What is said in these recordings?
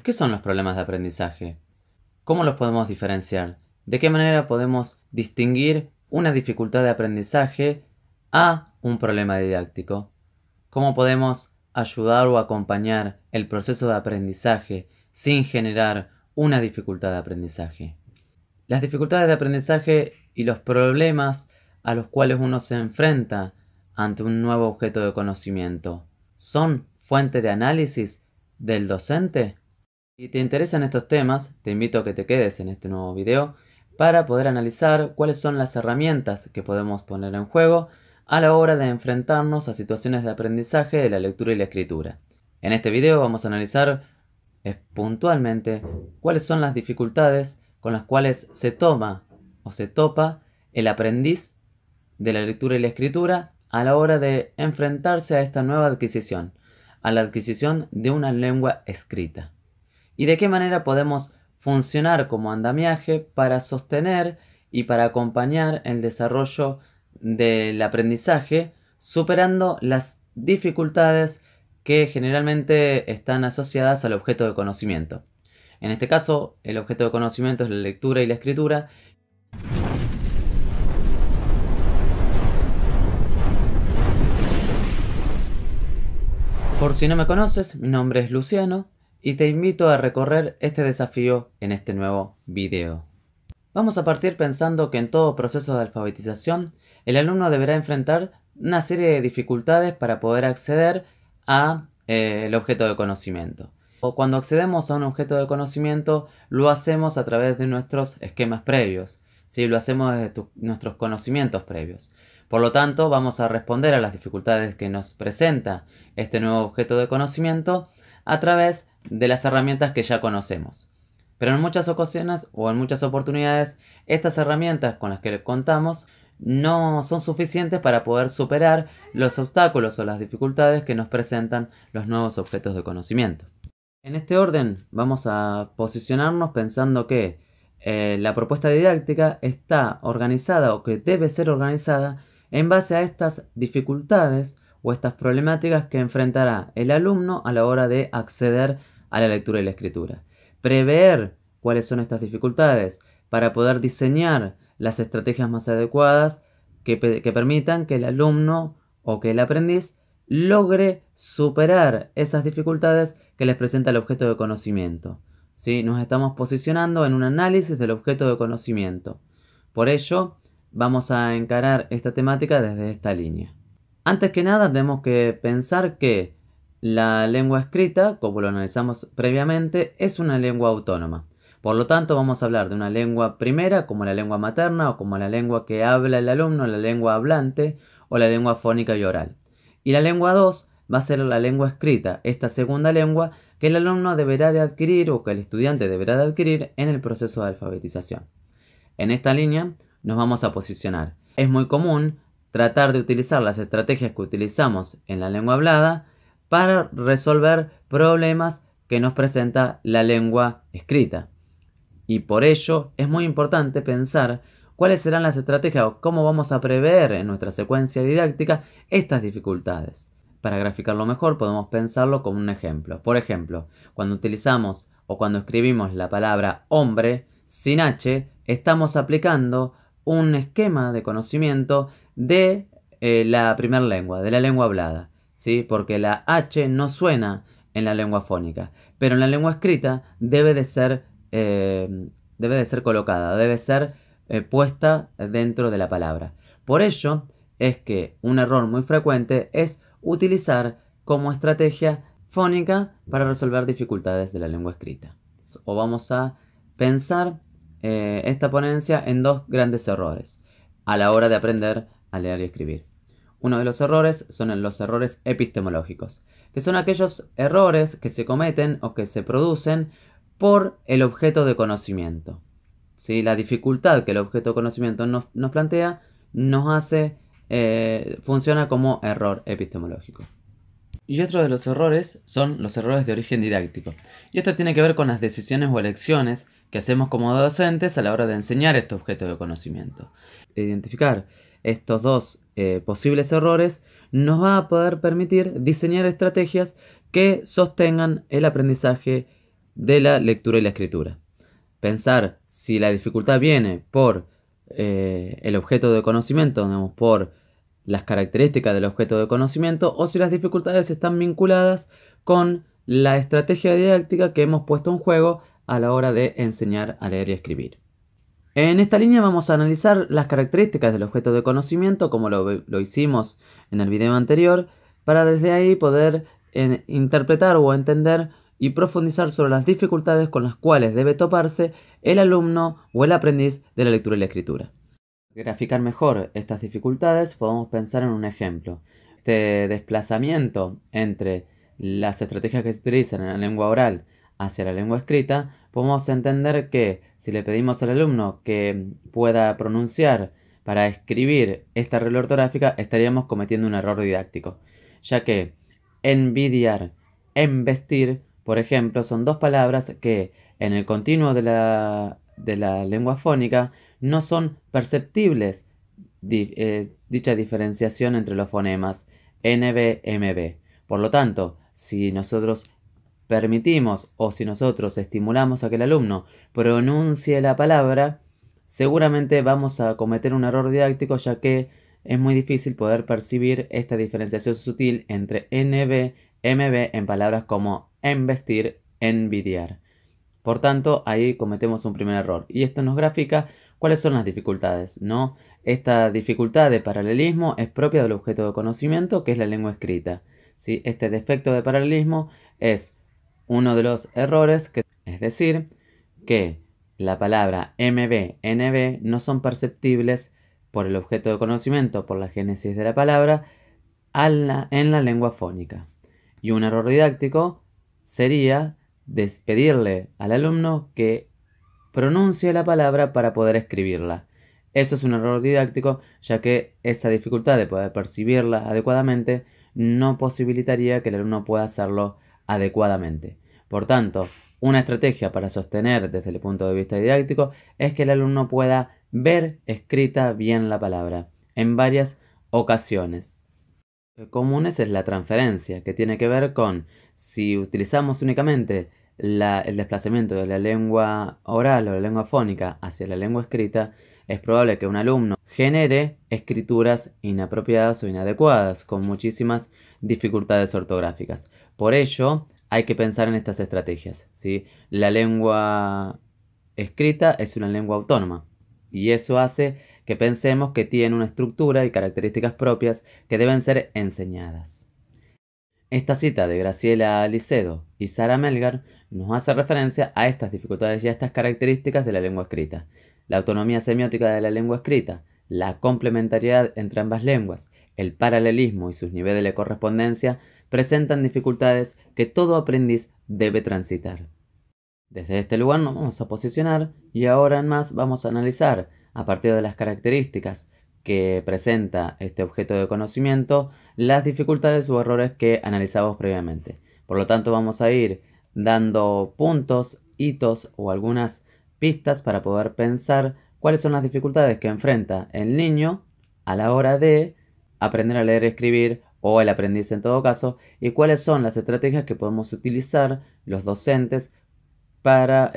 ¿Qué son los problemas de aprendizaje? ¿Cómo los podemos diferenciar? ¿De qué manera podemos distinguir una dificultad de aprendizaje a un problema didáctico? ¿Cómo podemos ayudar o acompañar el proceso de aprendizaje sin generar una dificultad de aprendizaje? Las dificultades de aprendizaje y los problemas a los cuales uno se enfrenta ante un nuevo objeto de conocimiento son fuente de análisis del docente. Si te interesan estos temas, te invito a que te quedes en este nuevo video para poder analizar cuáles son las herramientas que podemos poner en juego a la hora de enfrentarnos a situaciones de aprendizaje de la lectura y la escritura. En este video vamos a analizar puntualmente cuáles son las dificultades con las cuales se toma o se topa el aprendiz de la lectura y la escritura a la hora de enfrentarse a esta nueva adquisición, a la adquisición de una lengua escrita. Y de qué manera podemos funcionar como andamiaje para sostener y para acompañar el desarrollo del aprendizaje, superando las dificultades que generalmente están asociadas al objeto de conocimiento. En este caso, el objeto de conocimiento es la lectura y la escritura. Por si no me conoces, mi nombre es Luciano y te invito a recorrer este desafío en este nuevo video. Vamos a partir pensando que en todo proceso de alfabetización, el alumno deberá enfrentar una serie de dificultades para poder acceder a el objeto de conocimiento. O cuando accedemos a un objeto de conocimiento, lo hacemos a través de nuestros esquemas previos, ¿sí? Lo hacemos desde nuestros conocimientos previos. Por lo tanto, vamos a responder a las dificultades que nos presenta este nuevo objeto de conocimiento a través de las herramientas que ya conocemos. Pero en muchas ocasiones o en muchas oportunidades, estas herramientas con las que contamos no son suficientes para poder superar los obstáculos o las dificultades que nos presentan los nuevos objetos de conocimiento. En este orden vamos a posicionarnos pensando que la propuesta didáctica está organizada o que debe ser organizada en base a estas dificultades o estas problemáticas que enfrentará el alumno a la hora de acceder a la lectura y la escritura. Prever cuáles son estas dificultades para poder diseñar las estrategias más adecuadas que permitan que el alumno o que el aprendiz logre superar esas dificultades que les presenta el objeto de conocimiento. ¿Sí? Nos estamos posicionando en un análisis del objeto de conocimiento. Por ello, vamos a encarar esta temática desde esta línea. Antes que nada, tenemos que pensar que la lengua escrita, como lo analizamos previamente, es una lengua autónoma. Por lo tanto, vamos a hablar de una lengua primera, como la lengua materna o como la lengua que habla el alumno, la lengua hablante o la lengua fónica y oral. Y la lengua 2 va a ser la lengua escrita, esta segunda lengua que el alumno deberá de adquirir o que el estudiante deberá de adquirir en el proceso de alfabetización. En esta línea nos vamos a posicionar. Es muy común tratar de utilizar las estrategias que utilizamos en la lengua hablada para resolver problemas que nos presenta la lengua escrita. Y por ello es muy importante pensar cuáles serán las estrategias o cómo vamos a prever en nuestra secuencia didáctica estas dificultades. Para graficarlo mejor podemos pensarlo como un ejemplo. Por ejemplo, cuando utilizamos o cuando escribimos la palabra hombre sin H, estamos aplicando un esquema de conocimiento de la primera lengua, de la lengua hablada, ¿sí? Porque la H no suena en la lengua fónica, pero en la lengua escrita debe de ser colocada, debe ser puesta dentro de la palabra. Por ello es que un error muy frecuente es utilizar como estrategia fónica para resolver dificultades de la lengua escrita. O vamos a pensar esta ponencia en dos grandes errores a la hora de aprender a leer y escribir. Uno de los errores son los errores epistemológicos, que son aquellos errores que se cometen o que se producen por el objeto de conocimiento. ¿Sí? La dificultad que el objeto de conocimiento nos plantea nos hace funciona como error epistemológico. Y otro de los errores son los errores de origen didáctico. Y esto tiene que ver con las decisiones o elecciones que hacemos como docentes a la hora de enseñar este objeto de conocimiento. Identificar estos dos posibles errores nos va a poder permitir diseñar estrategias que sostengan el aprendizaje de la lectura y la escritura. Pensar si la dificultad viene por el objeto de conocimiento, digamos, por las características del objeto de conocimiento, o si las dificultades están vinculadas con la estrategia didáctica que hemos puesto en juego a la hora de enseñar a leer y escribir. En esta línea vamos a analizar las características del objeto de conocimiento, como lo hicimos en el video anterior, para desde ahí poder interpretar o entender y profundizar sobre las dificultades con las cuales debe toparse el alumno o el aprendiz de la lectura y la escritura. Para graficar mejor estas dificultades, podemos pensar en un ejemplo. Este desplazamiento entre las estrategias que se utilizan en la lengua oral hacia la lengua escrita, podemos entender que si le pedimos al alumno que pueda pronunciar para escribir esta regla ortográfica, estaríamos cometiendo un error didáctico, ya que envidiar, embestir, por ejemplo, son dos palabras que en el continuo de la lengua fónica no son perceptibles dicha diferenciación entre los fonemas NB, MB. Por lo tanto, si nosotros permitimos o si nosotros estimulamos a que el alumno pronuncie la palabra, seguramente vamos a cometer un error didáctico, ya que es muy difícil poder percibir esta diferenciación sutil entre NB, MB en palabras como embestir, envidiar. Por tanto, ahí cometemos un primer error. Y esto nos grafica cuáles son las dificultades, ¿no? Esta dificultad de paralelismo es propia del objeto de conocimiento, que es la lengua escrita, ¿sí? Este defecto de paralelismo es uno de los errores, es decir, que la palabra MB, NB no son perceptibles por el objeto de conocimiento, por la génesis de la palabra, en la lengua fónica. Y un error didáctico sería pedirle al alumno que pronuncie la palabra para poder escribirla. Eso es un error didáctico, ya que esa dificultad de poder percibirla adecuadamente no posibilitaría que el alumno pueda hacerlo adecuadamente. Por tanto, una estrategia para sostener desde el punto de vista didáctico es que el alumno pueda ver escrita bien la palabra en varias ocasiones. Comunes es la transferencia, que tiene que ver con si utilizamos únicamente el desplazamiento de la lengua oral o la lengua fónica hacia la lengua escrita, es probable que un alumno genere escrituras inapropiadas o inadecuadas, con muchísimas dificultades ortográficas. Por ello, hay que pensar en estas estrategias, ¿sí? La lengua escrita es una lengua autónoma y eso hace que pensemos que tiene una estructura y características propias que deben ser enseñadas. Esta cita de Graciela Licedo y Sara Melgar nos hace referencia a estas dificultades y a estas características de la lengua escrita. La autonomía semiótica de la lengua escrita, la complementariedad entre ambas lenguas, el paralelismo y sus niveles de correspondencia presentan dificultades que todo aprendiz debe transitar. Desde este lugar nos vamos a posicionar y ahora en más vamos a analizar, a partir de las características que presenta este objeto de conocimiento, las dificultades o errores que analizamos previamente. Por lo tanto, vamos a ir dando puntos, hitos o algunas pistas para poder pensar cuáles son las dificultades que enfrenta el niño a la hora de aprender a leer y escribir, o el aprendiz en todo caso, y cuáles son las estrategias que podemos utilizar los docentes para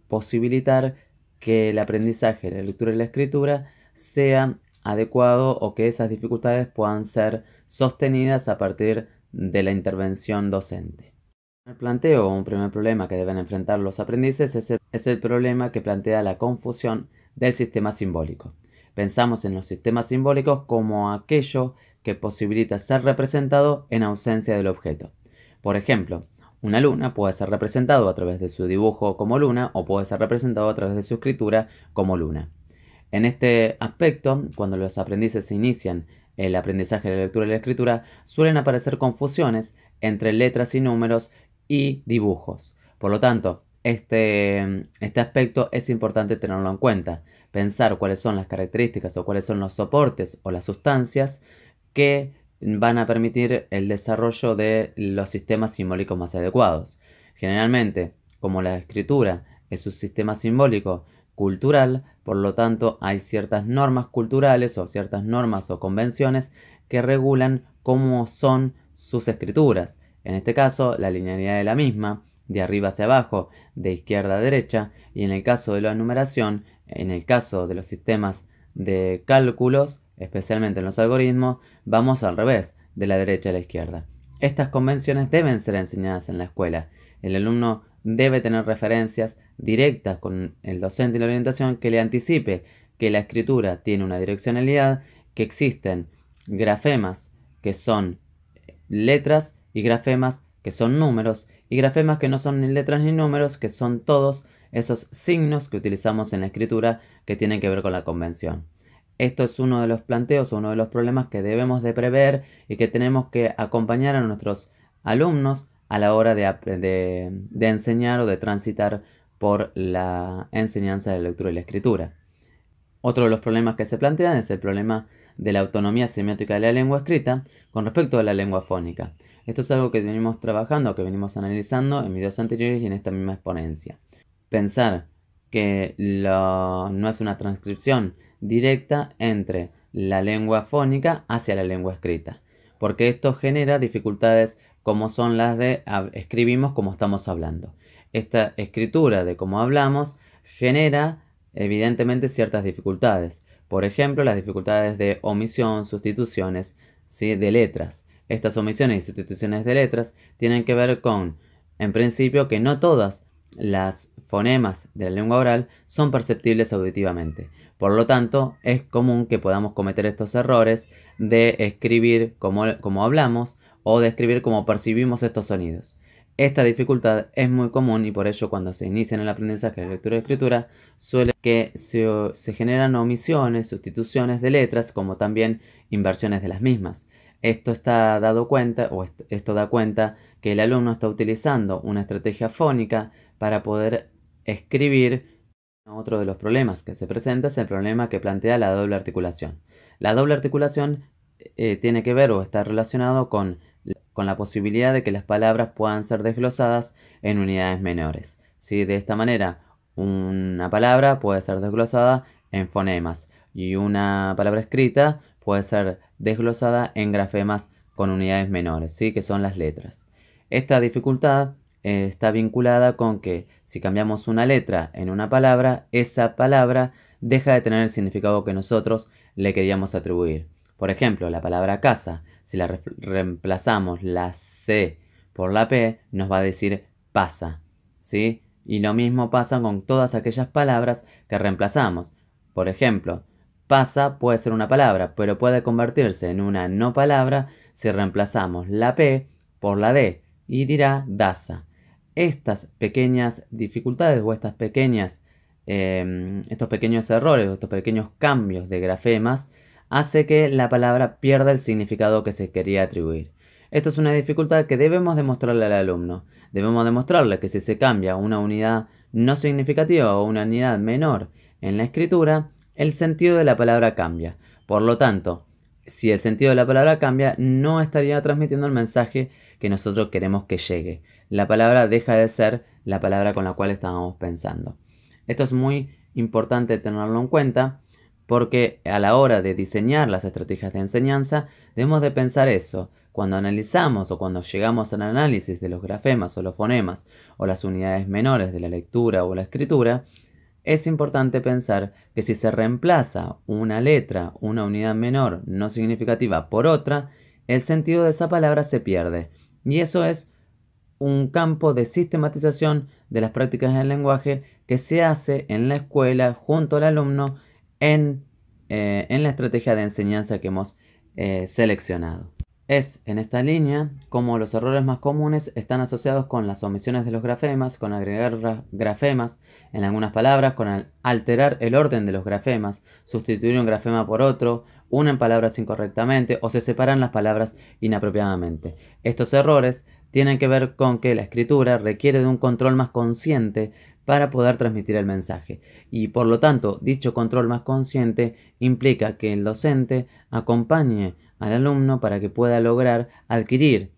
posibilitar que el aprendizaje, la lectura y la escritura sea adecuado o que esas dificultades puedan ser sostenidas a partir de la intervención docente. El planteo, un primer problema que deben enfrentar los aprendices es el problema que plantea la confusión del sistema simbólico. Pensamos en los sistemas simbólicos como aquello que posibilita ser representado en ausencia del objeto. Por ejemplo, una luna puede ser representado a través de su dibujo como luna o puede ser representado a través de su escritura como luna. En este aspecto, cuando los aprendices inician el aprendizaje de la lectura y la escritura, suelen aparecer confusiones entre letras y números y dibujos. Por lo tanto, este aspecto es importante tenerlo en cuenta. Pensar cuáles son las características o cuáles son los soportes o las sustancias que van a permitir el desarrollo de los sistemas simbólicos más adecuados. Generalmente, como la escritura es un sistema simbólico cultural, por lo tanto hay ciertas normas culturales o ciertas normas o convenciones que regulan cómo son sus escrituras. En este caso, la linealidad de la misma, de arriba hacia abajo, de izquierda a derecha, y en el caso de la numeración, en el caso de los sistemas de cálculos, especialmente en los algoritmos, vamos al revés, de la derecha a la izquierda. Estas convenciones deben ser enseñadas en la escuela. El alumno debe tener referencias directas con el docente en la orientación que le anticipe que la escritura tiene una direccionalidad, que existen grafemas que son letras y grafemas que son números y grafemas que no son ni letras ni números, que son todos esos signos que utilizamos en la escritura que tienen que ver con la convención. Esto es uno de los planteos o uno de los problemas que debemos de prever y que tenemos que acompañar a nuestros alumnos a la hora de enseñar o de transitar por la enseñanza de la lectura y la escritura. Otro de los problemas que se plantean es el problema de la autonomía semiótica de la lengua escrita con respecto a la lengua fónica. Esto es algo que venimos trabajando, que venimos analizando en videos anteriores y en esta misma exponencia. Pensar que no es una transcripción directa entre la lengua fónica hacia la lengua escrita, porque esto genera dificultades como son las de escribimos como estamos hablando. Esta escritura de cómo hablamos genera evidentemente ciertas dificultades. Por ejemplo, las dificultades de omisión, sustituciones, ¿sí?, de letras. Estas omisiones y sustituciones de letras tienen que ver con, en principio, que no todas las fonemas de la lengua oral son perceptibles auditivamente. Por lo tanto, es común que podamos cometer estos errores de escribir como hablamos o de escribir como percibimos estos sonidos. Esta dificultad es muy común y por ello cuando se inicia en el aprendizaje de lectura y escritura suele que se generan omisiones, sustituciones de letras como también inversiones de las mismas. Esto da cuenta que el alumno está utilizando una estrategia fónica para poder escribir. Otro de los problemas que se presenta es el problema que plantea la doble articulación. La doble articulación tiene que ver o está relacionado con la posibilidad de que las palabras puedan ser desglosadas en unidades menores. ¿Sí? De esta manera, una palabra puede ser desglosada en fonemas y una palabra escrita puede ser desglosada en grafemas con unidades menores, ¿sí?, que son las letras. Esta dificultad está vinculada con que si cambiamos una letra en una palabra, esa palabra deja de tener el significado que nosotros le queríamos atribuir. Por ejemplo, la palabra casa, si la reemplazamos la C por la P, nos va a decir pasa, ¿sí? Y lo mismo pasa con todas aquellas palabras que reemplazamos. Por ejemplo, pasa puede ser una palabra, pero puede convertirse en una no palabra si reemplazamos la P por la D y dirá dasa. Estas pequeñas dificultades o estos pequeños errores o estos pequeños cambios de grafemas hace que la palabra pierda el significado que se quería atribuir. Esto es una dificultad que debemos demostrarle al alumno. Debemos demostrarle que si se cambia una unidad no significativa o una unidad menor en la escritura, el sentido de la palabra cambia. Por lo tanto, si el sentido de la palabra cambia, no estaría transmitiendo el mensaje que nosotros queremos que llegue. La palabra deja de ser la palabra con la cual estábamos pensando. Esto es muy importante tenerlo en cuenta porque a la hora de diseñar las estrategias de enseñanza debemos de pensar eso. Cuando analizamos o cuando llegamos al análisis de los grafemas o los fonemas o las unidades menores de la lectura o la escritura, es importante pensar que si se reemplaza una letra, una unidad menor no significativa por otra, el sentido de esa palabra se pierde. Y eso es un campo de sistematización de las prácticas del lenguaje que se hace en la escuela junto al alumno en la estrategia de enseñanza que hemos seleccionado. Es en esta línea como los errores más comunes están asociados con las omisiones de los grafemas, con agregar grafemas en algunas palabras, con alterar el orden de los grafemas, sustituir un grafema por otro, unen palabras incorrectamente o se separan las palabras inapropiadamente. Estos errores tienen que ver con que la escritura requiere de un control más consciente para poder transmitir el mensaje y por lo tanto dicho control más consciente implica que el docente acompañe al alumno para que pueda lograr adquirir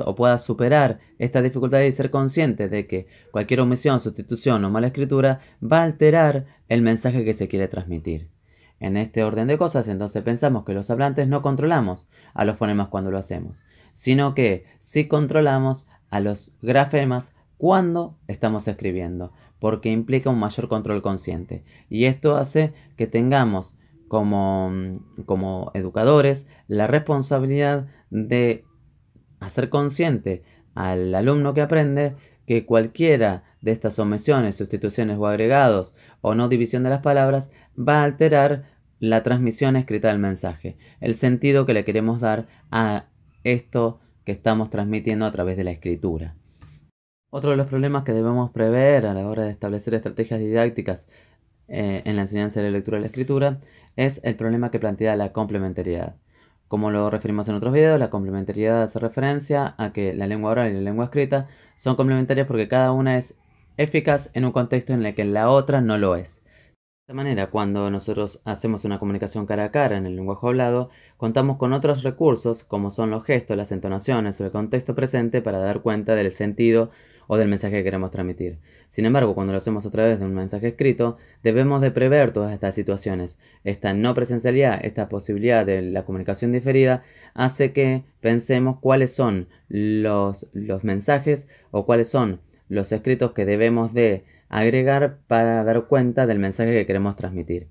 o pueda superar esta dificultad y ser consciente de que cualquier omisión, sustitución o mala escritura va a alterar el mensaje que se quiere transmitir. En este orden de cosas, entonces pensamos que los hablantes no controlamos a los fonemas cuando lo hacemos, sino que sí controlamos a los grafemas cuando estamos escribiendo, porque implica un mayor control consciente. Y esto hace que tengamos como educadores la responsabilidad de hacer consciente al alumno que aprende que cualquiera de estas omisiones, sustituciones o agregados o no división de las palabras va a alterar la transmisión escrita del mensaje, el sentido que le queremos dar a esto que estamos transmitiendo a través de la escritura. Otro de los problemas que debemos prever a la hora de establecer estrategias didácticas en la enseñanza de la lectura y la escritura es el problema que plantea la complementariedad. Como lo referimos en otros videos, la complementariedad hace referencia a que la lengua oral y la lengua escrita son complementarias porque cada una es eficaz en un contexto en el que la otra no lo es. De esta manera, cuando nosotros hacemos una comunicación cara a cara en el lenguaje hablado, contamos con otros recursos como son los gestos, las entonaciones o el contexto presente para dar cuenta del sentido o del mensaje que queremos transmitir. Sin embargo, cuando lo hacemos a través de un mensaje escrito, debemos de prever todas estas situaciones. Esta no presencialidad, esta posibilidad de la comunicación diferida, hace que pensemos cuáles son los mensajes o cuáles son los escritos que debemos de agregar para dar cuenta del mensaje que queremos transmitir.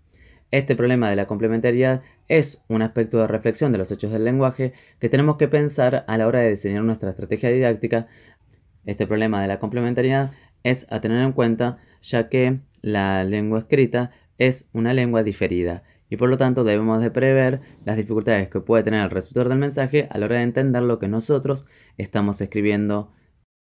Este problema de la complementariedad es un aspecto de reflexión de los hechos del lenguaje que tenemos que pensar a la hora de diseñar nuestra estrategia didáctica. Este problema de la complementariedad es a tener en cuenta, ya que la lengua escrita es una lengua diferida y por lo tanto debemos de prever las dificultades que puede tener el receptor del mensaje a la hora de entender lo que nosotros estamos escribiendo.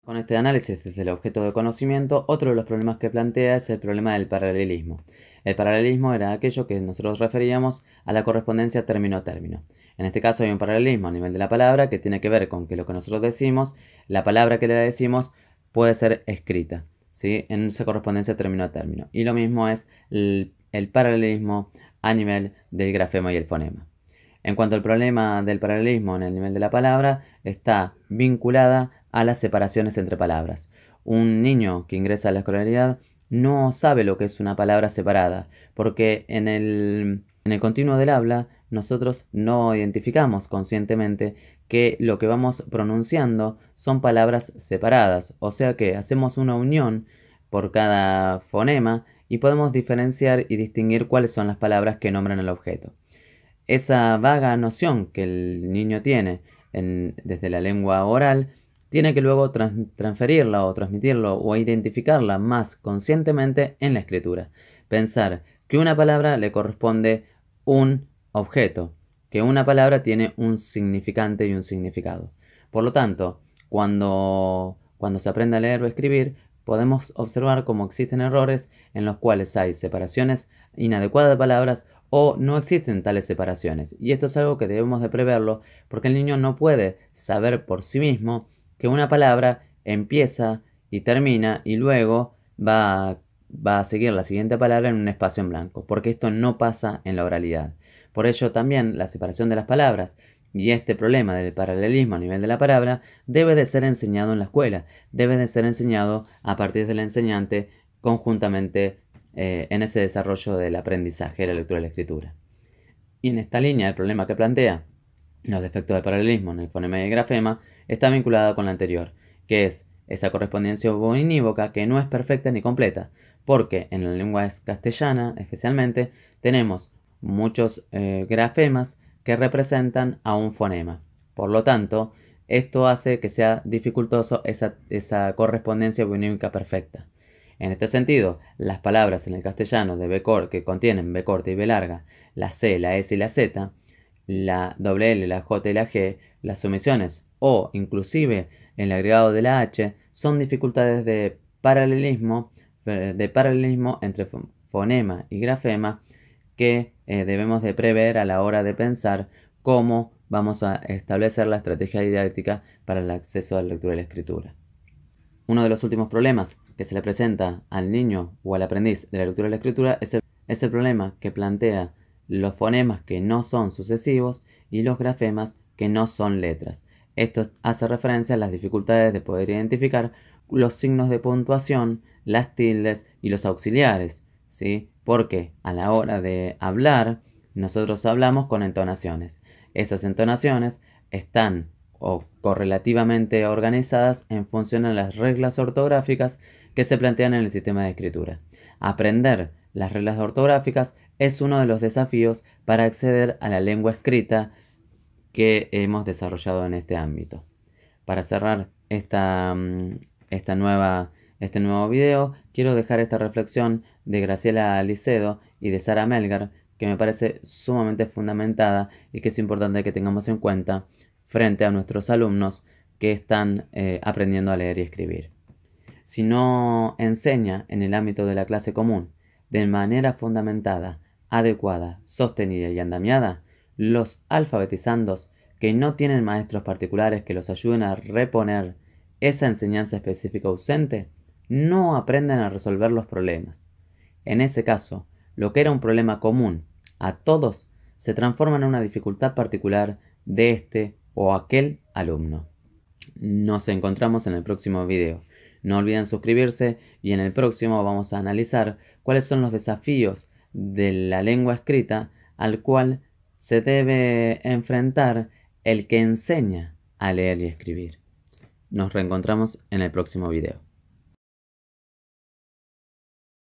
Con este análisis desde el objeto de conocimiento, otro de los problemas que plantea es el problema del paralelismo. El paralelismo era aquello que nosotros referíamos a la correspondencia término a término. En este caso hay un paralelismo a nivel de la palabra que tiene que ver con que lo que nosotros decimos, la palabra que le decimos puede ser escrita, ¿sí? En esa correspondencia término a término. Y lo mismo es el paralelismo a nivel del grafema y el fonema. En cuanto al problema del paralelismo en el nivel de la palabra, está vinculada a las separaciones entre palabras. Un niño que ingresa a la escolaridad no sabe lo que es una palabra separada, porque en el continuo del habla nosotros no identificamos conscientemente que lo que vamos pronunciando son palabras separadas, o sea que hacemos una unión por cada fonema y podemos diferenciar y distinguir cuáles son las palabras que nombran el objeto. Esa vaga noción que el niño tiene desde la lengua oral tiene que luego transferirla o transmitirlo o identificarla más conscientemente en la escritura. Pensar que una palabra le corresponde un objeto, que una palabra tiene un significante y un significado. Por lo tanto, cuando se aprende a leer o escribir, podemos observar cómo existen errores en los cuales hay separaciones inadecuadas de palabras o no existen tales separaciones. Y esto es algo que debemos de preverlo porque el niño no puede saber por sí mismo que una palabra empieza y termina y luego va a seguir la siguiente palabra en un espacio en blanco, porque esto no pasa en la oralidad. Por ello también la separación de las palabras y este problema del paralelismo a nivel de la palabra debe de ser enseñado en la escuela, debe de ser enseñado a partir del enseñante conjuntamente en ese desarrollo del aprendizaje de la lectura y la escritura. Y en esta línea el problema que plantea los defectos de paralelismo en el fonema y el grafema está vinculado con la anterior, que es esa correspondencia unívoca que no es perfecta ni completa, porque en la lengua castellana especialmente tenemos muchos grafemas que representan a un fonema. Por lo tanto, esto hace que sea dificultoso esa correspondencia unívoca perfecta. En este sentido, las palabras en el castellano de B que contienen B corta y B larga, la C, la S y la Z, la doble L, la J y la G, las sumisiones o inclusive el agregado de la H son dificultades de paralelismo entre fonema y grafema que debemos de prever a la hora de pensar cómo vamos a establecer la estrategia didáctica para el acceso a la lectura y la escritura. Uno de los últimos problemas que se le presenta al niño o al aprendiz de la lectura y la escritura es el problema que plantea los fonemas que no son sucesivos y los grafemas que no son letras. Esto hace referencia a las dificultades de poder identificar los signos de puntuación, las tildes y los auxiliares, ¿sí? Porque a la hora de hablar, nosotros hablamos con entonaciones. Esas entonaciones están o correlativamente organizadas en función a las reglas ortográficas que se plantean en el sistema de escritura. Aprender las reglas ortográficas es uno de los desafíos para acceder a la lengua escrita que hemos desarrollado en este ámbito. Para cerrar este nuevo video, quiero dejar esta reflexión de Graciela Licedo y de Sara Melgar, que me parece sumamente fundamentada y que es importante que tengamos en cuenta frente a nuestros alumnos que están aprendiendo a leer y escribir. Si no enseña en el ámbito de la clase común de manera fundamentada, adecuada, sostenida y andamiada, los alfabetizandos que no tienen maestros particulares que los ayuden a reponer esa enseñanza específica ausente, no aprenden a resolver los problemas. En ese caso, lo que era un problema común a todos se transforma en una dificultad particular de este o aquel alumno. Nos encontramos en el próximo video. No olviden suscribirse y en el próximo vamos a analizar cuáles son los desafíos de la lengua escrita al cual se debe enfrentar el que enseña a leer y escribir. Nos reencontramos en el próximo video.